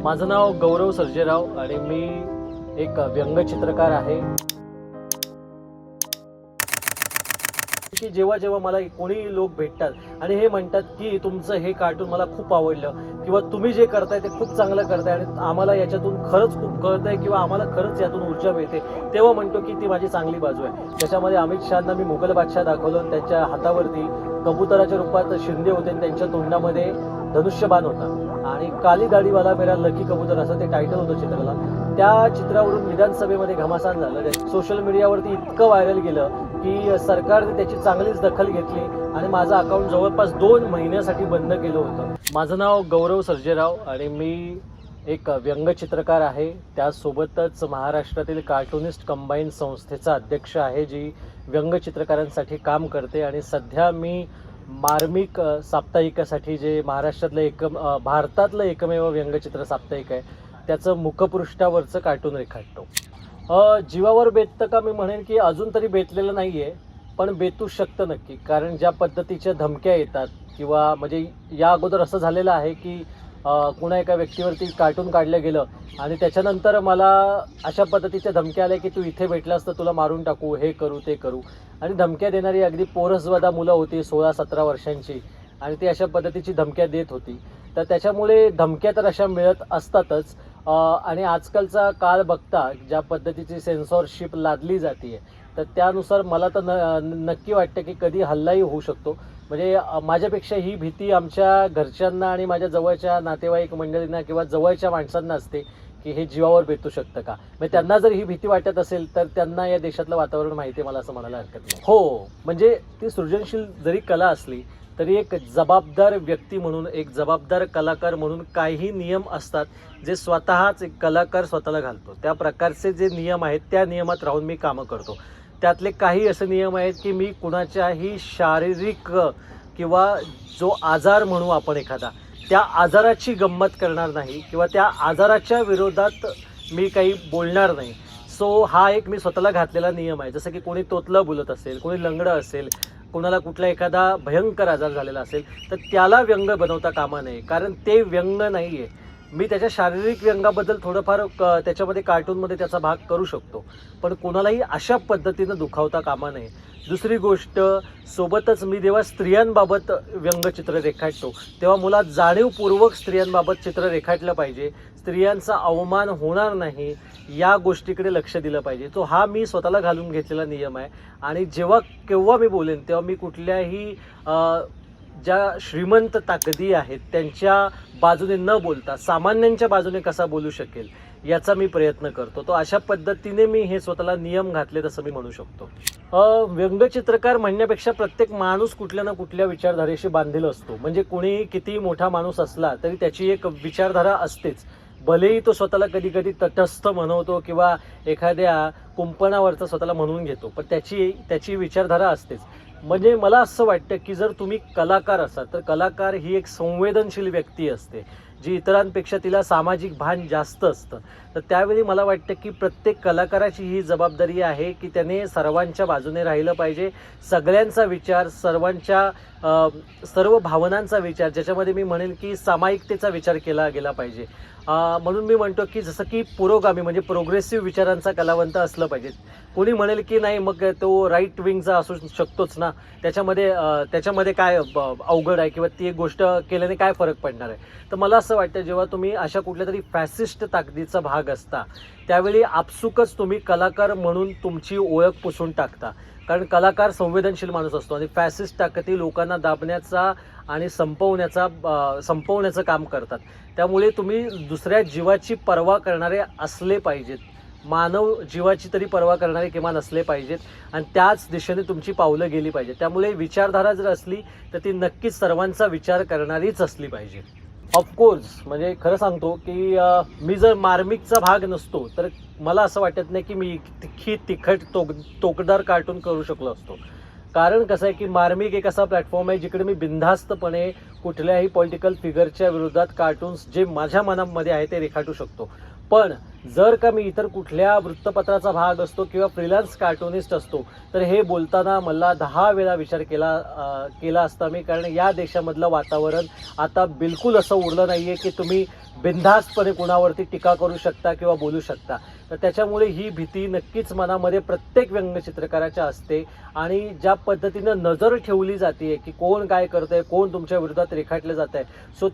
माझं नाव गौरव सर्जेराव आणि मी एक व्यंगचित्रकार आहे की जेव्हा जेव्हा मला कोणी लोक भेटतात आणि हे म्हणतात की तुमचं हे कार्टून मला खूप आवडलं किंवा तुम्ही जे करताय ते खूप चांगलं करताय आणि आम्हाला याच्यातून खरंच खूप कळतंय किंवा आम्हाला खरंच यातून ऊर्जा मिळते, तेव्हा म्हणतो की ती माझी चांगली बाजू आहे. त्याच्यामध्ये अमित शहांना मी मुघल बादशाह दाखवलं, त्यांच्या हातावरती कबुतराच्या रूपात शिंदे होते आणि त्यांच्या तोंडामध्ये धनुष्यबाण होता आणि काली दाढीवाला मेरा लकी कबूतर असं ते टायटल होतं चित्राला. त्या चित्रावरून विधानसभेमध्ये घमासान झालं. सोशल मीडियावरती इतकं व्हायरल गेलं की सरकारने त्याची चांगलीच दखल घेतली आणि माझं अकाउंट जवळपास 2 महिन्यासाठी बंद केलं होतं. माझं नाव गौरव सर्जेराव आणि मी एक व्यंगचित्रकार आहे. त्यासोबतच महाराष्ट्रातील कार्टुनिस्ट कंबाईन संस्थेचा अध्यक्ष आहे, जी व्यंगचित्रकारांसाठी काम करते. आणि सध्या मी मार्मिक साप्ताहिकासाठी, जे महाराष्ट्रातलं भारतातलं एकमेव व्यंगचित्र साप्ताहिक आहे, त्याचं मुखपृष्ठावरचं कार्टून रेखाटतो. जीवावर बेततं का, मी म्हणेन की अजून तरी बेतलेलं नाही आहे, पण बेतू शकतं नक्की. कारण ज्या पद्धतीच्या धमक्या येतात किंवा म्हणजे या अगोदर असं झालेलं आहे की कुणा एका व्यक्तीवरती कार्टून काढलं गेलं आणि त्याच्यानंतर मला अशा पद्धतीच्या धमक्या आल्या की तू इथे भेटलास तर तुला मारून टाकू, हे करू ते करू. आणि धमक्या देणारी अगदी पोरसवदा मुलं होती 16-17 वर्षांची आणि ती अशा पद्धतीची धमक्या देत होती. तर त्याच्यामुळे धमक्या तर अशा मिळत असतातच. आणि आजकालचा काळ बघता ज्या पद्धतीची सेन्सॉरशिप लादली जाते, तर त्यानुसार मला तर नक्की वाटतं की कधी हल्लाही होऊ शकतो. म्हणजे माझ्यापेक्षा ही भीती आमच्या घरच्यांना आणि माझ्या जवळच्या नातेवाईक मंडळींना किंवा जवळच्या माणसांना असते की हे जीवावर बेतू शकतं का. म्हणजे त्यांना जर ही भीती वाटत असेल तर त्यांना या देशातलं वातावरण माहिती आहे, मला असं म्हणायला हरकत नाही. हो, म्हणजे ती सृजनशील जरी कला असली तरी एक जबाबदार व्यक्ती म्हणून, एक जबाबदार कलाकार म्हणून काही नियम असतात जे स्वतःच एक कलाकार स्वतःला घालतो. त्या प्रकारचे जे नियम आहेत त्या नियमात राहून मी कामं करतो. त्यातले काही असे नियम आहेत की मी कुणाच्याही शारीरिक किंवा जो आजार म्हणू आपण एखादा, त्या आजाराची गंमत करणार नाही किंवा त्या आजाराच्या विरोधात मी काही बोलणार नाही. सो हा एक मी स्वतःला घातलेला नियम आहे. जसं की कोणी तोतलं बोलत असेल, कोणी लंगडं असेल, कोणाला कुठला एखादा भयंकर आजार झालेला असेल तर त्याला व्यंग बनवता कामा नये, कारण ते व्यंग नाही आहे. मी त्याच्या शारीरिक व्यंगाबद्दल थोडंफार त्याच्यामध्ये कार्टूनमध्ये त्याचा भाग करू शकतो, पण कोणालाही अशा पद्धतीनं दुखावता कामा नये. दुसरी गोष्ट, सोबतच मी जेव्हा स्त्रियांबाबत व्यंगचित्र रेखाटतो तेव्हा मुलात जाणीवपूर्वक स्त्रियांबाबत चित्र रेखाटलं पाहिजे. स्त्रियांचा अवमान होणार नाही या गोष्टीकडे लक्ष दिलं पाहिजे. तो हा मी स्वतःला घालून घेतलेला नियम आहे. आणि जेव्हा केव्हा मी बोलेन तेव्हा मी कुठल्याही ज्या श्रीमंत ताकदी आहेत त्यांच्या बाजूने न बोलता सामान्यांच्या बाजूने कसा बोलू शकेल याचा मी प्रयत्न करतो. तो अशा पद्धतीने मी हे स्वतःला नियम घातले असं मी म्हणू शकतो. व्यंगचित्रकार म्हणण्यापेक्षा प्रत्येक माणूस कुठल्या ना कुठल्या विचारधारेशी बांधलेला असतो. म्हणजे कोणी किती मोठा माणूस असला तरी त्याची एक विचारधारा असतेच. भलेही तो स्वतःला कधी कधी तटस्थ म्हणवतो किंवा एखाद्या कुंपणावरचा स्वतःला म्हणून घेतो, पण त्याची विचारधारा असतेच. म्हणजे मला असं वाटतं की जर तुम्ही कलाकार असाल तर कलाकार ही एक संवेदनशील व्यक्ती असते, जी इतरांपेक्षा तिला सामाजिक भान जास्त असतं. तर त्यावेळी मला वाटतं की प्रत्येक कलाकाराची ही जबाबदारी आहे की त्याने सर्वांच्या बाजूने राहिलं पाहिजे. सगळ्यांचा विचार, सर्व भावनांचा विचार, ज्याच्यामध्ये मी म्हणेन की सामायिकतेचा विचार केला गेला पाहिजे. म्हणून मी म्हणतो की जसं की पुरोगामी म्हणजे प्रोग्रेसिव्ह विचारांचा कलावंत असलं पाहिजे. कोणी म्हणेल की नाही मग तो राईट विंगचा असू शकतोच ना, त्याच्यामध्ये काय अवघड आहे किंवा ती एक गोष्ट केल्याने काय फरक पडणार आहे. तर मला असं वाटतं जेव्हा तुम्ही अशा कुठल्या तरी फॅसिस्ट ताकदीचा भाग असता त्यावेळी आपसुकच तुम्ही कलाकार म्हणून तुमची ओळख पुसून टाकता. कारण कलाकार संवेदनशील माणूस असतो आणि फॅसिस्ट ताकदी लोकांना दाबण्याचा आणि संपवण्याचं काम करतात. त्यामुळे तुम्ही दुसऱ्या जीवाची पर्वा करणारे असले पाहिजेत, मानव जीवाची तरी पर्वा करणारे किमान असले पाहिजेत आणि त्याच दिशेने तुमची पावलं गेली पाहिजेत. त्यामुळे विचारधारा जर असली तर ती नक्कीच सर्वांचा विचार करणारीच असली पाहिजे. ऑफकोर्स, म्हणजे खरं सांगतो की मी जर मार्मिकचा भाग नसतो तर मला असं वाटत नाही की मी तिखट तोकदार कार्टून करू शकलो असतो. कारण कसं आहे की मार्मिक एक असा प्लॅटफॉर्म आहे जिकडे मी बिनधास्तपणे कुठल्याही पॉलिटिकल फिगरच्या विरोधात कार्टून्स जे माझ्या मनामध्ये आहे ते रेखाटू शकतो. पण जर का मी इतर कुठल्या वृत्तपत्राचा भाग असतो किंवा फ्रीलान्स कार्टुनिस्ट असतो तर हे बोलताना मला 10 वेळा विचार केला असता मी, कारण या देशामधलं वातावरण आता बिलकुल असं उरलं नाही आहे की तुम्ही बिनधास्तपणे कुणावरती टीका करू शकता किंवा बोलू शकता. तर त्याच्यामुळे ही भीती नक्कीच मनामध्ये प्रत्येक व्यंगचित्रकाराच्या असते. आणि ज्या पद्धतीनं नजर ठेवली जाते की कोण काय करतंय, कोण तुमच्या विरोधात रेखाटलं जात आहे, सो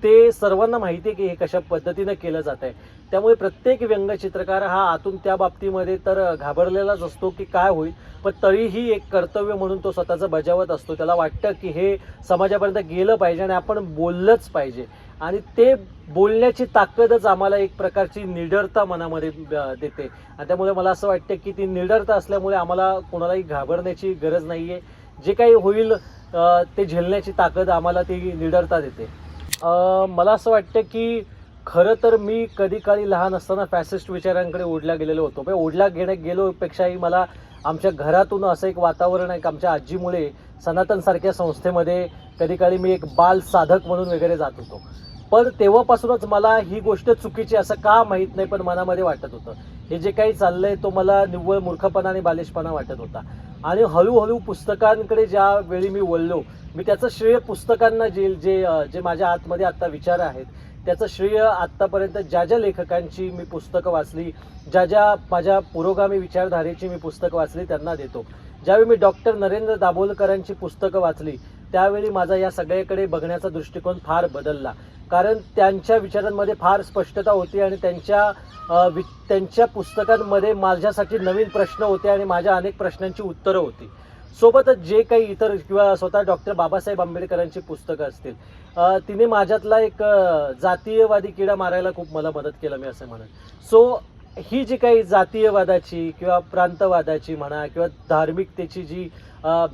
ते सर्वांना माहिती आहे की हे कशा पद्धतीनं केलं जात आहे. त्यामुळे प्रत्येक व्यंगचित्रकार हा आतून त्या बाबतीमध्ये तर घाबरलेलाच असतो की काय होईल, पण तरीही एक कर्तव्य म्हणून तो स्वतःचं बजावत असतो. त्याला वाटतं की हे समाजापर्यंत गेलं पाहिजे आणि आपण बोललंच पाहिजे. आणि ते बोलण्याची ताकदच आम्हाला एक प्रकारची निडरता मनामध्ये देते. आणि त्यामुळे मला असं वाटतं की ती निडरता असल्यामुळे आम्हाला कोणालाही घाबरण्याची गरज नाही आहे. जे काही होईल ते झेलण्याची ताकद आम्हाला ती निडरता देते. मला असं वाटतं की खरं तर मी कधी काळी लहान असताना फॅसिस्ट विचारांकडे ओढला गेलेलो होतो. पण ओढला गेलोपेक्षाही मला आमच्या घरातून असं एक वातावरण आहे की आमच्या आजीमुळे सनातनसारख्या संस्थेमध्ये कधी काळी मी एक बाल साधक म्हणून वगैरे जात होतो. पण तेव्हापासूनच मला ही गोष्ट चुकीची असं का माहीत नाही, पण मनामध्ये वाटत होतं हे जे काही चाललंय तो मला निव्वळ मूर्खपणा आणि बालिशपणा वाटत होता. आणि हळूहळू पुस्तकांकडे ज्या वेळी मी वळलो, मी त्याचं श्रेय पुस्तकांना जे माझ्या आतमध्ये आत्ता विचार आहेत त्याचं श्रेय आत्तापर्यंत ज्या लेखकांची मी पुस्तकं वाचली, ज्या माझ्या पुरोगामी विचारधारेची मी पुस्तकं वाचली त्यांना देतो. ज्यावेळी मी डॉक्टर नरेंद्र दाभोलकरांची पुस्तकं वाचली त्यावेळी माझा या सगळ्याकडे बघण्याचा दृष्टिकोन फार बदलला. कारण त्यांच्या विचारांमध्ये फार स्पष्टता होती आणि त्यांच्या पुस्तकांमध्ये माझ्यासाठी नवीन प्रश्न होते आणि माझ्या अनेक प्रश्नांची उत्तरं होती. सोबतच जे काही इतर किंवा स्वतः डॉक्टर बाबासाहेब आंबेडकरांची पुस्तकं असतील, तिने माझ्यातला एक जातीयवादी किडा मारायला खूप मला मदत केलं मी असं म्हणेन. सो ही जी काही जातीयवादाची किंवा प्रांतवादाची म्हणा किंवा धार्मिकतेची जी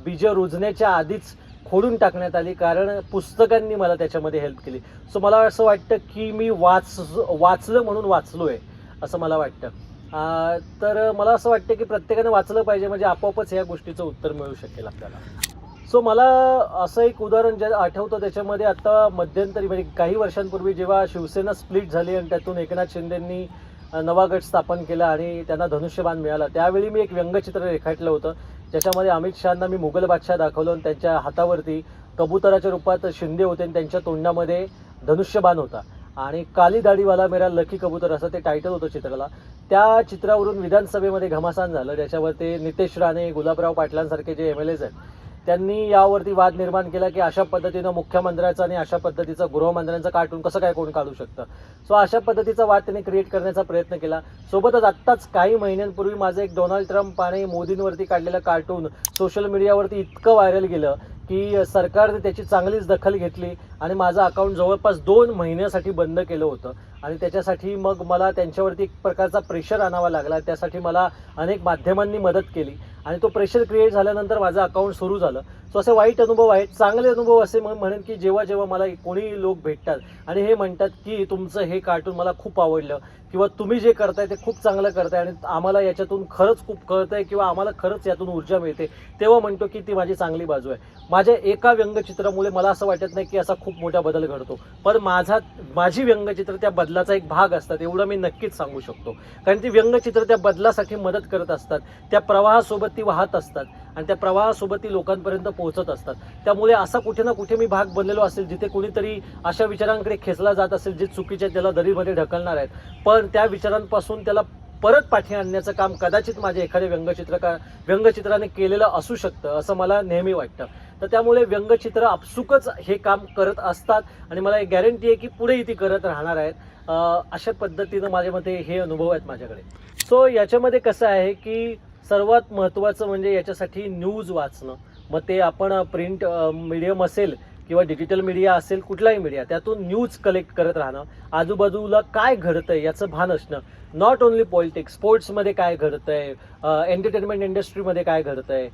बीजं रुजण्याच्या आधीच खोडून टाकण्यात आली, कारण पुस्तकांनी मला त्याच्यामध्ये हेल्प केली. सो मला असं वाटतं की मी वाचलं म्हणून वाचलो आहे असं मला वाटतं. तर मला असं वाटतं की प्रत्येकाने वाचलं पाहिजे, म्हणजे आपोआपच या गोष्टीचं उत्तर मिळू शकेल आपल्याला. सो मला असं एक उदाहरण जे आठवतं त्याच्यामध्ये आता मध्यंतरी म्हणजे काही वर्षांपूर्वी जेव्हा शिवसेना स्प्लिट झाली आणि त्यातून एकनाथ शिंदेंनी नवा गट स्थापन केला आणि त्यांना धनुष्यबाण मिळाला, त्यावेळी मी एक व्यंगचित्र रेखाटलं होतं ज्याच्यामध्ये अमित शहांना मी मुघल बादशाह दाखवलं आणि त्यांच्या हातावरती कबुतराच्या रूपात शिंदे होते आणि त्यांच्या तोंडामध्ये धनुष्यबाण होता आणि काली दाढीवाला मेरा लकी कबूतर असं ते टायटल होतं चित्राला. त्या चित्रावरून विधानसभेमध्ये घमासान झालं, ज्याच्यावर ते नितेश राणे, गुलाबराव पाटलांसारखे जे MLAs आहेत त्यांनी यावरती वाद निर्माण केला की अशा पद्धतीनं मुख्यमंत्र्याचं आणि अशा पद्धतीचं गृहमंत्र्यांचं कार्टून कसं काय कोण काढू शकतं. सो अशा पद्धतीचा वाद त्यांनी क्रिएट करण्याचा प्रयत्न केला. सोबतच आत्ताच काही महिन्यांपूर्वी माझं एक डोनाल्ड ट्रम्प आणि मोदींवरती काढलेलं कार्टून सोशल मीडियावरती इतकं व्हायरल गेलं की सरकारने त्याची चांगलीच दखल घेतली आणि माझं अकाउंट जवळपास 2 महिन्यासाठी बंद केलं होतं. आणि त्याच्यासाठी मग मला त्यांच्यावरती एक प्रकारचा प्रेशर आणावा लागला. त्यासाठी मला अनेक माध्यमांनी मदत केली आणि तो प्रेशर क्रिएट झाल्यानंतर माझं अकाउंट सुरू झालं. सो असे वाईट अनुभव आहेत. चांगले अनुभव असे म्हणेन की जेव्हा मला कोणी लोक भेटतात आणि हे म्हणतात की तुमचं हे कार्टून मला खूप आवडलं किंवा तुम्ही जे करताय ते खूप चांगलं करताय आणि आम्हाला याच्यातून खरंच खूप कळतंय किंवा आम्हाला खरंच यातून ऊर्जा मिळते, तेव्हा म्हणतो की ती माझी चांगली बाजू आहे. माझ्या एका व्यंगचित्रामुळे मला असं वाटत नाही की असा खूप मोठा बदल घडतो, पण माझी व्यंगचित्र त्या बदलाचा एक भाग असतात एवढं मी नक्कीच सांगू शकतो. कारण ती व्यंगचित्र त्या बदलासाठी मदत करत असतात, त्या प्रवाहासोबत ती वाहत असतात आणि त्या प्रवाहासोबत ती लोकांपर्यंत पोहोचत असतात. त्यामुळे असा कुठे ना कुठे मी भाग बनलेलो असेल जिथे कुणीतरी अशा विचारांकडे खेचला जात असेल जे चुकीचे त्याला दरीमध्ये ढकलणार आहेत, पण त्या विचारांपासून त्याला परत पाठी आणण्याचं काम कदाचित माझ्या एखाद्या व्यंगचित्राने केलेलं असू शकतं असं मला नेहमी वाटतं. तर त्यामुळे व्यंगचित्र आपसुकच हे काम करत असतात आणि मला एक गॅरंटी आहे की पुढेही ती करत राहणार आहेत. अशा पद्धतीनं माझ्या मते हे अनुभव आहेत माझ्याकडे. सो याच्यामध्ये कसं आहे की सर्वात महत्त्वाचं म्हणजे याच्यासाठी न्यूज वाचणं. मग ते आपण प्रिंट मीडियम असेल किंवा डिजिटल मीडिया असेल, कुठलाही मीडिया, त्यातून न्यूज कलेक्ट करत राहणं, आजूबाजूला काय घडतंय याचं भान असणं. नॉट ओन्ली पॉलिटिक्स, स्पोर्ट्समध्ये काय घडतंय, एंटरटेनमेंट इंडस्ट्रीमध्ये काय घडतंय,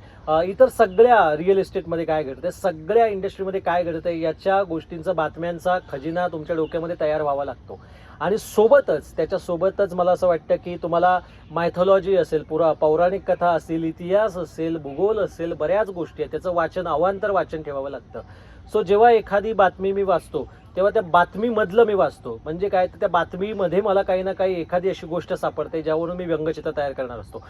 इतर सगळ्या रिअल इस्टेटमध्ये काय घडतंय, सगळ्या इंडस्ट्रीमध्ये काय घडतंय याच्या गोष्टींचा बातम्यांचा खजिना तुमच्या डोक्यामध्ये तयार व्हावा लागतो. आणि त्याच्यासोबतच मला असं वाटतं की तुम्हाला मायथॉलॉजी असेल, पौराणिक कथा असेल, इतिहास असेल, भूगोल असेल, बऱ्याच गोष्टी आहेत, त्याचं वाचन अवांतर वाचन ठेवावं लागतं. सो जेव्हा एखादी बातमी मी वाचतो तेव्हा त्या बातमीमधलं मी वाचतो, म्हणजे काय तर त्या बातमीमध्ये मला काही ना काही एखादी अशी गोष्ट सापडते ज्यावरून मी व्यंगचित्र तयार करणार असतो.